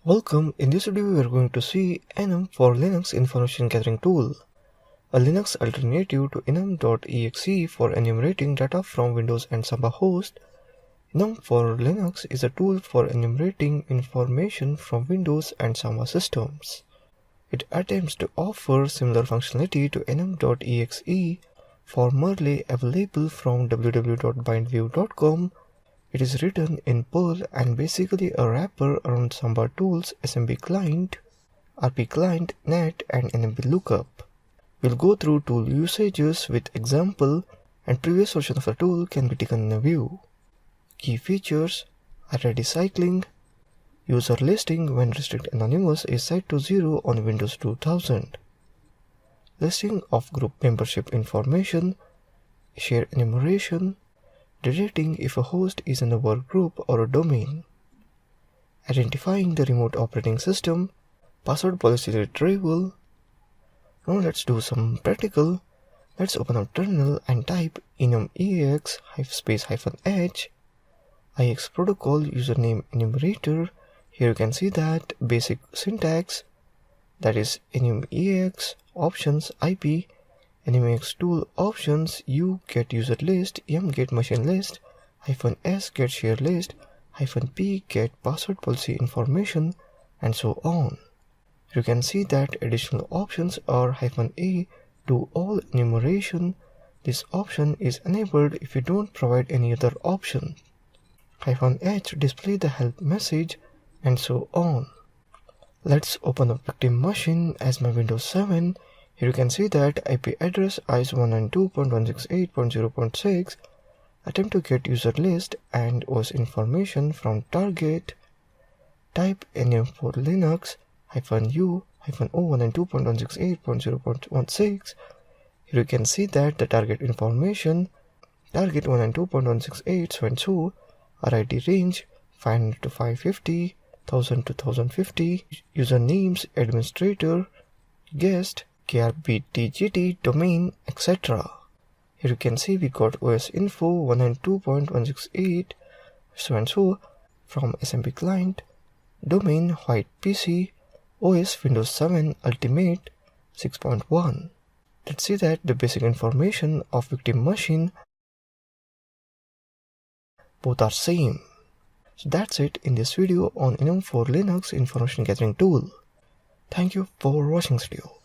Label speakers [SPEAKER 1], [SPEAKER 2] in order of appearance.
[SPEAKER 1] Welcome. In this video we are going to see Enum4linux information gathering tool, a Linux alternative to Enum.exe for enumerating data from Windows and Samba host. Enum4linux is a tool for enumerating information from Windows and Samba systems. It attempts to offer similar functionality to Enum.exe, formerly available from www.bindview.com. It is written in Perl and basically a wrapper around Samba tools SMB client, RP client, net, and NMB lookup. We'll go through tool usages with example, and previous version of the tool can be taken in a view. Key features: array cycling, user listing when restrict anonymous is set to 0 on Windows 2000, listing of group membership information, share enumeration, detecting if a host is in a workgroup or a domain, identifying the remote operating system, password policy retrieval. Now let's do some practical. Let's open up terminal and type enum4linux -h ix protocol username enumerator. Here you can see that basic syntax, that is enum4linux options IP, enum4linux tool options u get user list, m get machine list, -s get share list, -p get password policy information, and so on. You can see that additional options are -a do all enumeration. This option is enabled if you don't provide any other option. -h display the help message, and so on. Let's open up victim machine as my Windows 7. Here you can see that IP address is 192.168.0.6, attempt to get user list and OS information from target, type enum4linux -u -192.168.0.16. Here you can see that the target information, target 192.168 so and so, RID range 500 to 550, 1000 to 1050, usernames administrator, guest, KRBTGT, domain, etc. Here you can see we got OS info 192.168 so and so from SMB client, domain white PC, OS Windows 7 Ultimate 6.1. Let's see that the basic information of victim machine both are same. So that's it in this video on Enum4linux information gathering tool. Thank you for watching this video.